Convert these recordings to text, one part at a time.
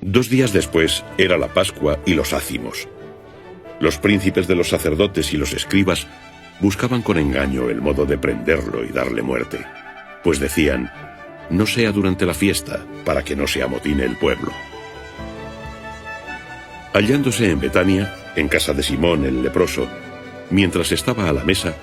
2 días después era la Pascua y los ácimos. Los príncipes de los sacerdotes y los escribas buscaban con engaño el modo de prenderlo y darle muerte, pues decían: no sea durante la fiesta, para que no se amotine el pueblo. Hallándose en Betania, en casa de Simón el leproso, mientras estaba a la mesa,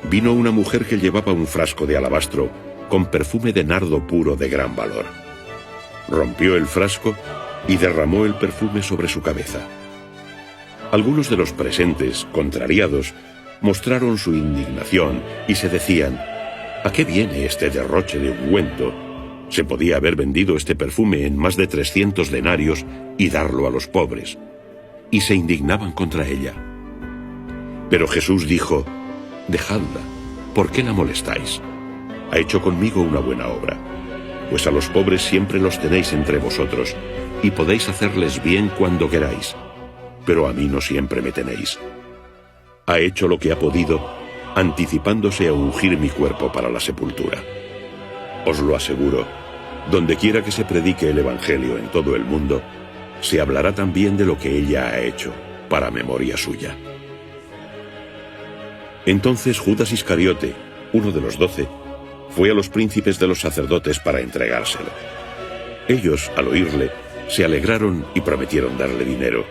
vino una mujer que llevaba un frasco de alabastro con perfume de nardo puro de gran valor. Rompió el frasco y derramó el perfume sobre su cabeza. Algunos de los presentes, contrariados, mostraron su indignación y se decían: ¿a qué viene este derroche de ungüento? Se podía haber vendido este perfume en más de 300 denarios y darlo a los pobres. Y se indignaban contra ella. Pero Jesús dijo: dejadla, ¿por qué la molestáis? Ha hecho conmigo una buena obra, pues a los pobres siempre los tenéis entre vosotros, y podéis hacerles bien cuando queráis, pero a mí no siempre me tenéis. Ha hecho lo que ha podido, anticipándose a ungir mi cuerpo para la sepultura. Os lo aseguro, donde quiera que se predique el Evangelio en todo el mundo, se hablará también de lo que ella ha hecho, para memoria suya. Entonces Judas Iscariote, uno de los 12, fue a los príncipes de los sacerdotes para entregárselo. Ellos, al oírle, se alegraron y prometieron darle dinero,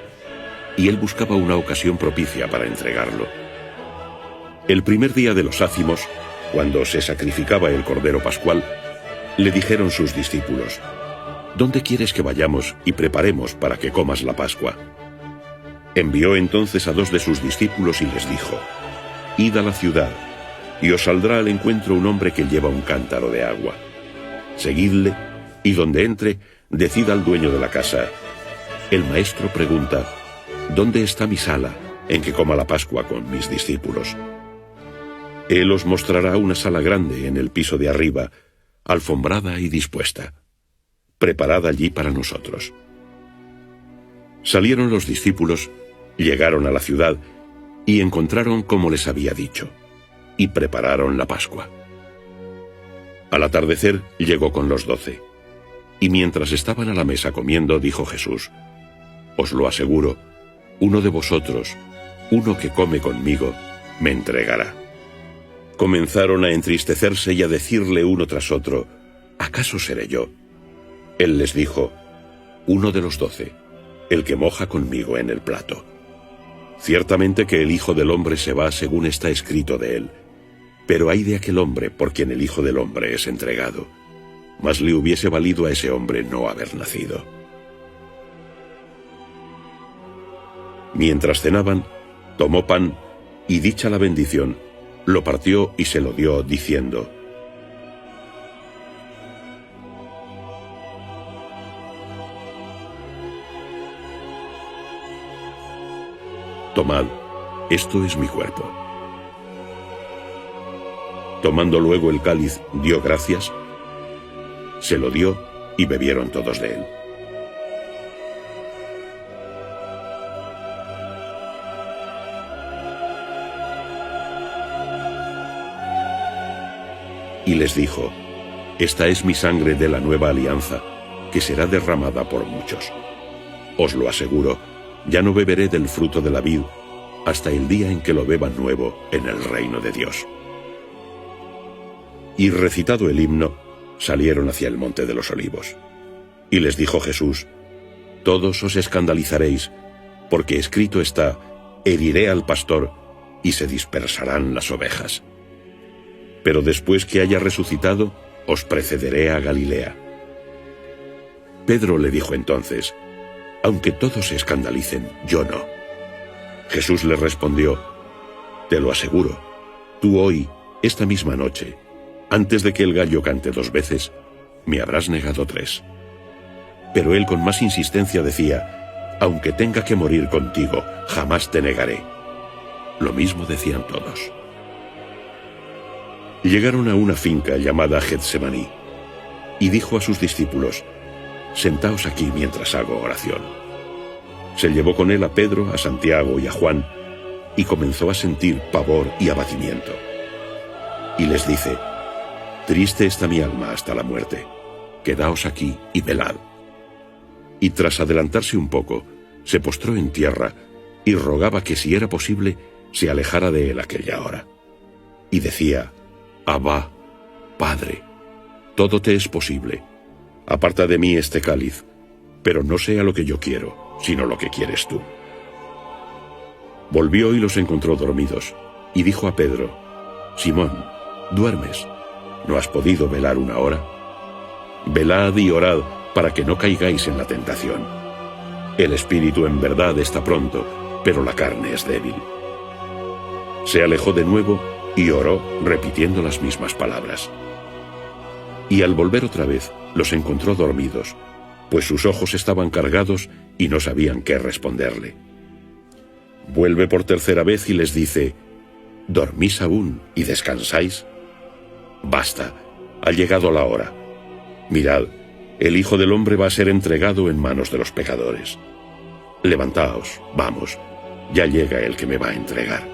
y él buscaba una ocasión propicia para entregarlo. El primer día de los ácimos, cuando se sacrificaba el cordero pascual, le dijeron sus discípulos: ¿dónde quieres que vayamos y preparemos para que comas la Pascua? Envió entonces a 2 de sus discípulos y les dijo: id a la ciudad, y os saldrá al encuentro un hombre que lleva un cántaro de agua. Seguidle, y donde entre, decid al dueño de la casa: el maestro pregunta: ¿dónde está mi sala en que coma la Pascua con mis discípulos? Él os mostrará una sala grande en el piso de arriba, alfombrada y dispuesta. Preparad allí para nosotros. Salieron los discípulos, llegaron a la ciudad, y encontraron como les había dicho, y prepararon la Pascua. Al atardecer llegó con los 12, y mientras estaban a la mesa comiendo, dijo Jesús: os lo aseguro, uno de vosotros, uno que come conmigo, me entregará. Comenzaron a entristecerse y a decirle uno tras otro: ¿acaso seré yo? Él les dijo: uno de los 12, el que moja conmigo en el plato. Ciertamente que el Hijo del Hombre se va según está escrito de él, pero ay de aquel hombre por quien el Hijo del Hombre es entregado. Mas le hubiese valido a ese hombre no haber nacido. Mientras cenaban, tomó pan, y dicha la bendición, lo partió y se lo dio, diciendo: tomad, esto es mi cuerpo. Tomando luego el cáliz, dio gracias, se lo dio, y bebieron todos de él. Y les dijo: esta es mi sangre de la nueva alianza, que será derramada por muchos. Os lo aseguro, ya no beberé del fruto de la vid hasta el día en que lo beba nuevo en el reino de Dios. Y recitado el himno, salieron hacia el monte de los Olivos. Y les dijo Jesús: todos os escandalizaréis, porque escrito está: heriré al pastor, y se dispersarán las ovejas. Pero después que haya resucitado, os precederé a Galilea. Pedro le dijo entonces: aunque todos se escandalicen, yo no. Jesús le respondió: te lo aseguro, tú hoy, esta misma noche, antes de que el gallo cante 2 veces, me habrás negado 3. Pero él con más insistencia decía: aunque tenga que morir contigo, jamás te negaré. Lo mismo decían todos. Llegaron a una finca llamada Getsemaní, y dijo a sus discípulos: sentaos aquí mientras hago oración. Se llevó con él a Pedro, a Santiago y a Juan, y comenzó a sentir pavor y abatimiento. Y les dice: triste está mi alma hasta la muerte, quedaos aquí y velad. y tras adelantarse un poco, se postró en tierra y rogaba que si era posible, se alejara de él aquella hora. Y decía: Abba, Padre, todo te es posible. Aparta de mí este cáliz, pero no sea lo que yo quiero, sino lo que quieres tú. Volvió y los encontró dormidos, y dijo a Pedro: Simón, ¿duermes? ¿No has podido velar una hora? Velad y orad para que no caigáis en la tentación. El espíritu en verdad está pronto, pero la carne es débil. Se alejó de nuevo y oró repitiendo las mismas palabras. Y al volver otra vez, los encontró dormidos, pues sus ojos estaban cargados y no sabían qué responderle. Vuelve por tercera vez y les dice: ¿dormís aún y descansáis? Basta, ha llegado la hora. Mirad, el Hijo del Hombre va a ser entregado en manos de los pecadores. Levantaos, vamos, ya llega el que me va a entregar.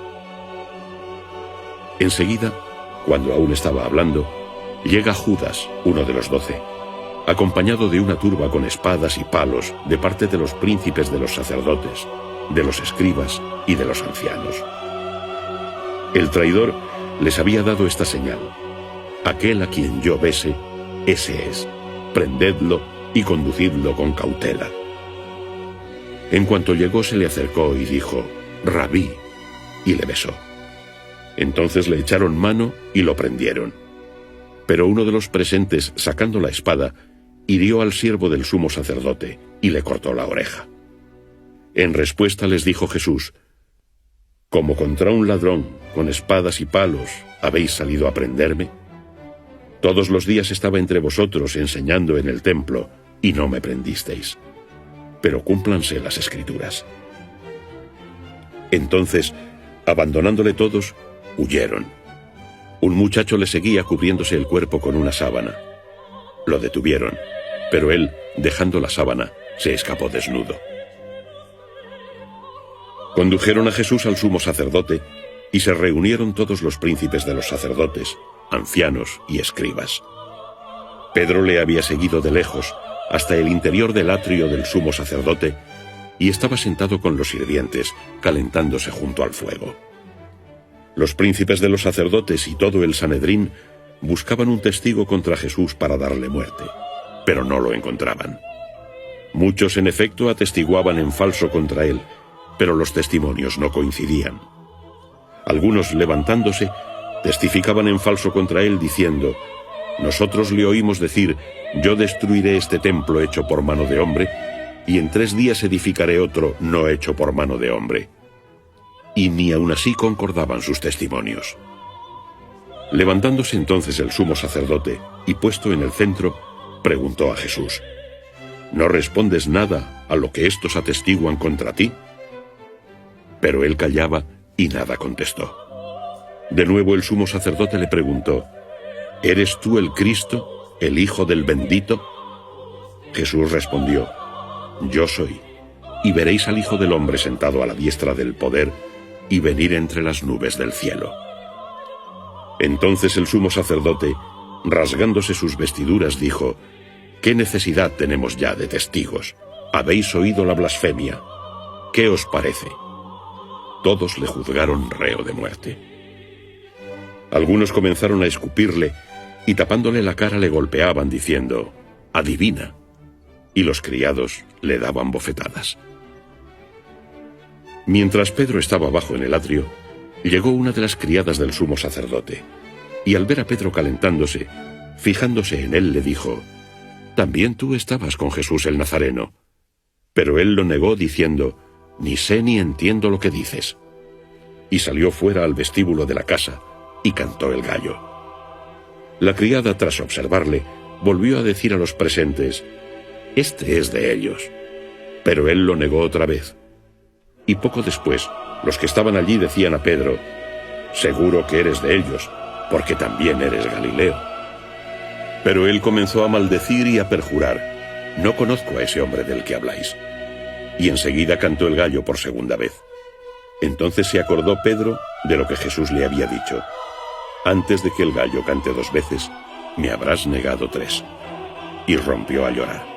Enseguida, cuando aún estaba hablando, llega Judas, uno de los 12, acompañado de una turba con espadas y palos de parte de los príncipes de los sacerdotes, de los escribas y de los ancianos. El traidor les había dado esta señal: aquel a quien yo bese, ese es, prendedlo y conducidlo con cautela. En cuanto llegó, se le acercó y dijo: Rabí, y le besó. Entonces le echaron mano y lo prendieron. Pero uno de los presentes, sacando la espada, hirió al siervo del sumo sacerdote y le cortó la oreja. En respuesta les dijo Jesús: ¿como contra un ladrón, con espadas y palos, habéis salido a prenderme? Todos los días estaba entre vosotros enseñando en el templo, y no me prendisteis. Pero cúmplanse las Escrituras. Entonces, abandonándole todos, huyeron. Un muchacho le seguía cubriéndose el cuerpo con una sábana. Lo detuvieron, pero él, dejando la sábana, se escapó desnudo. Condujeron a Jesús al sumo sacerdote, y se reunieron todos los príncipes de los sacerdotes, ancianos y escribas. Pedro le había seguido de lejos hasta el interior del atrio del sumo sacerdote, y estaba sentado con los sirvientes, calentándose junto al fuego. Los príncipes de los sacerdotes y todo el Sanedrín buscaban un testigo contra Jesús para darle muerte, pero no lo encontraban. Muchos, en efecto, atestiguaban en falso contra él, pero los testimonios no coincidían. Algunos, levantándose, testificaban en falso contra él, diciendo: nosotros le oímos decir: yo destruiré este templo hecho por mano de hombre, y en 3 días edificaré otro no hecho por mano de hombre. Y ni aun así concordaban sus testimonios. Levantándose entonces el sumo sacerdote, y puesto en el centro, preguntó a Jesús: ¿no respondes nada a lo que estos atestiguan contra ti? Pero él callaba y nada contestó. De nuevo el sumo sacerdote le preguntó: ¿eres tú el Cristo, el Hijo del Bendito? Jesús respondió: yo soy, y veréis al Hijo del Hombre sentado a la diestra del poder y venir entre las nubes del cielo. Entonces el sumo sacerdote, rasgándose sus vestiduras, dijo: ¿qué necesidad tenemos ya de testigos? Habéis oído la blasfemia. ¿Qué os parece? Todos le juzgaron reo de muerte. Algunos comenzaron a escupirle y tapándole la cara le golpeaban diciendo: adivina. Y los criados le daban bofetadas. Mientras Pedro estaba abajo en el atrio, llegó una de las criadas del sumo sacerdote, y al ver a Pedro calentándose, fijándose en él, le dijo: también tú estabas con Jesús el Nazareno. Pero él lo negó diciendo: ni sé ni entiendo lo que dices. Y salió fuera al vestíbulo de la casa y cantó el gallo. La criada, tras observarle, volvió a decir a los presentes: este es de ellos. Pero él lo negó otra vez. Y poco después, los que estaban allí decían a Pedro: seguro que eres de ellos, porque también eres Galileo. Pero él comenzó a maldecir y a perjurar: no conozco a ese hombre del que habláis. Y enseguida cantó el gallo por segunda vez. Entonces se acordó Pedro de lo que Jesús le había dicho: antes de que el gallo cante 2 veces, me habrás negado 3. Y rompió a llorar.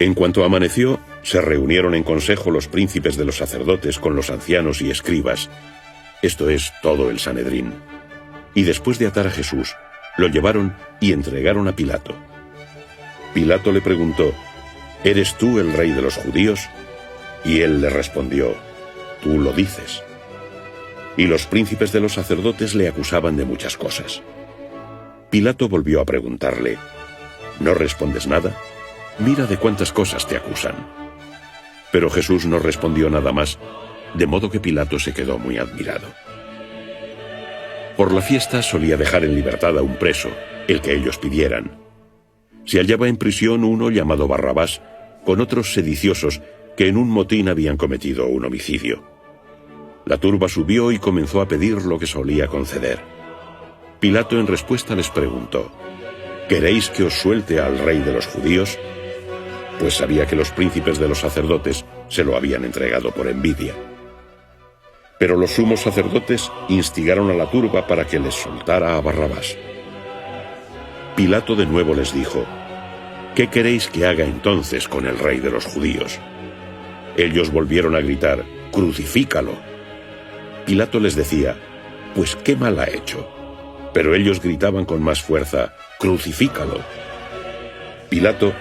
En cuanto amaneció, se reunieron en consejo los príncipes de los sacerdotes con los ancianos y escribas, esto es, todo el Sanedrín. Y después de atar a Jesús, lo llevaron y entregaron a Pilato. Pilato le preguntó, ¿eres tú el rey de los judíos? Y él le respondió, tú lo dices. Y los príncipes de los sacerdotes le acusaban de muchas cosas. Pilato volvió a preguntarle, ¿no respondes nada? Mira de cuántas cosas te acusan. Pero Jesús no respondió nada más, de modo que Pilato se quedó muy admirado. Por la fiesta solía dejar en libertad a un preso, el que ellos pidieran. Se hallaba en prisión uno llamado Barrabás, con otros sediciosos que en un motín habían cometido un homicidio. La turba subió y comenzó a pedir lo que solía conceder. Pilato en respuesta les preguntó, ¿queréis que os suelte al rey de los judíos? Pues sabía que los príncipes de los sacerdotes se lo habían entregado por envidia. Pero los sumos sacerdotes instigaron a la turba para que les soltara a Barrabás. Pilato de nuevo les dijo, ¿qué queréis que haga entonces con el rey de los judíos? Ellos volvieron a gritar, ¡crucifícalo! Pilato les decía, pues qué mal ha hecho. Pero ellos gritaban con más fuerza, ¡crucifícalo! Pilato,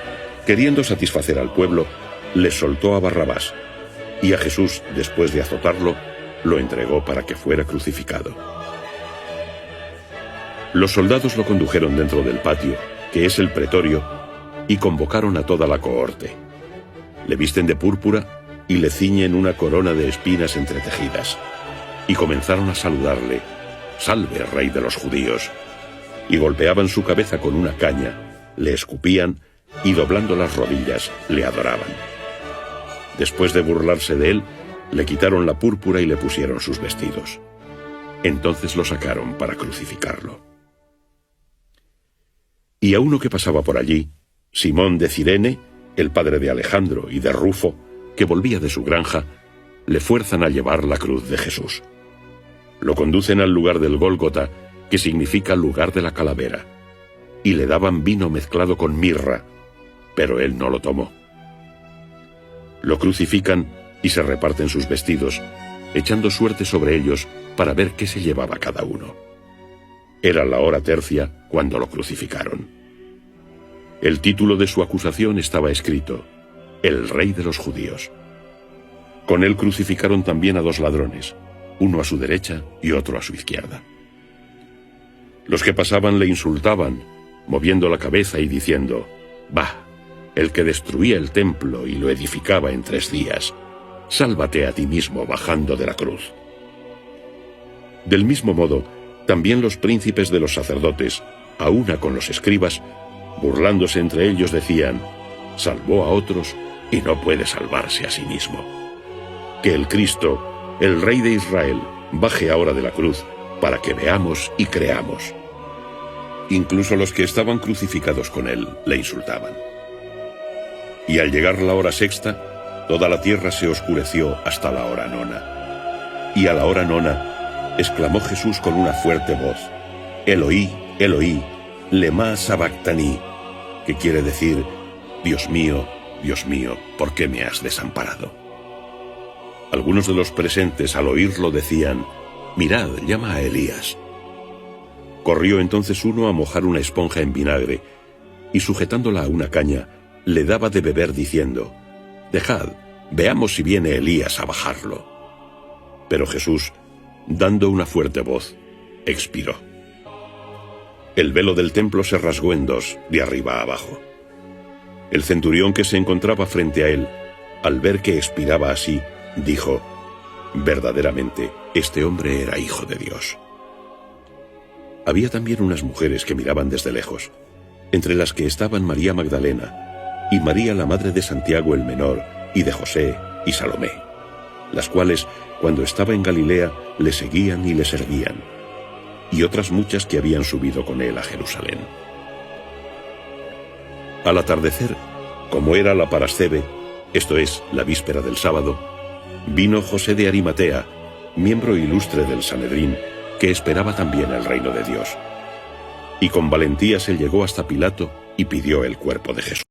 queriendo satisfacer al pueblo, les soltó a Barrabás, y a Jesús, después de azotarlo, lo entregó para que fuera crucificado. Los soldados lo condujeron dentro del patio, que es el pretorio, y convocaron a toda la cohorte. Le visten de púrpura y le ciñen una corona de espinas entretejidas, y comenzaron a saludarle, «Salve, rey de los judíos», y golpeaban su cabeza con una caña, le escupían y doblando las rodillas le adoraban. Después de burlarse de él, le quitaron la púrpura y le pusieron sus vestidos. Entonces lo sacaron para crucificarlo. Y a uno que pasaba por allí, Simón de Cirene, el padre de Alejandro y de Rufo, que volvía de su granja, le fuerzan a llevar la cruz de Jesús. Lo conducen al lugar del Gólgota, que significa lugar de la calavera, y le daban vino mezclado con mirra, pero él no lo tomó. Lo crucifican y se reparten sus vestidos, echando suerte sobre ellos para ver qué se llevaba cada uno. Era la hora tercia cuando lo crucificaron. El título de su acusación estaba escrito, El Rey de los Judíos. Con él crucificaron también a dos ladrones, uno a su derecha y otro a su izquierda. Los que pasaban le insultaban, moviendo la cabeza y diciendo, «Bah, el que destruía el templo y lo edificaba en 3 días, sálvate a ti mismo bajando de la cruz». Del mismo modo, también los príncipes de los sacerdotes, a una con los escribas, burlándose entre ellos decían, «Salvó a otros y no puede salvarse a sí mismo. Que el Cristo, el Rey de Israel, baje ahora de la cruz, para que veamos y creamos». Incluso los que estaban crucificados con él le insultaban. Y al llegar la hora sexta, toda la tierra se oscureció hasta la hora nona. Y a la hora nona, exclamó Jesús con una fuerte voz, «Eloí, Eloí, lema sabactani», que quiere decir, Dios mío, ¿por qué me has desamparado?» Algunos de los presentes al oírlo decían, «Mirad, llama a Elías». Corrió entonces uno a mojar una esponja en vinagre, y sujetándola a una caña, le daba de beber diciendo, «Dejad, veamos si viene Elías a bajarlo». Pero Jesús, dando una fuerte voz, expiró. El velo del templo se rasgó en 2, de arriba a abajo. El centurión que se encontraba frente a él, al ver que expiraba así, dijo, «Verdaderamente, este hombre era hijo de Dios». Había también unas mujeres que miraban desde lejos, entre las que estaban María Magdalena y María la madre de Santiago el menor y de José y Salomé, las cuales, cuando estaba en Galilea, le seguían y le servían, y otras muchas que habían subido con él a Jerusalén. Al atardecer, como era la parascebe, esto es, la víspera del sábado, vino José de Arimatea, miembro ilustre del Sanedrín, que esperaba también el reino de Dios. Y con valentía se llegó hasta Pilato y pidió el cuerpo de Jesús.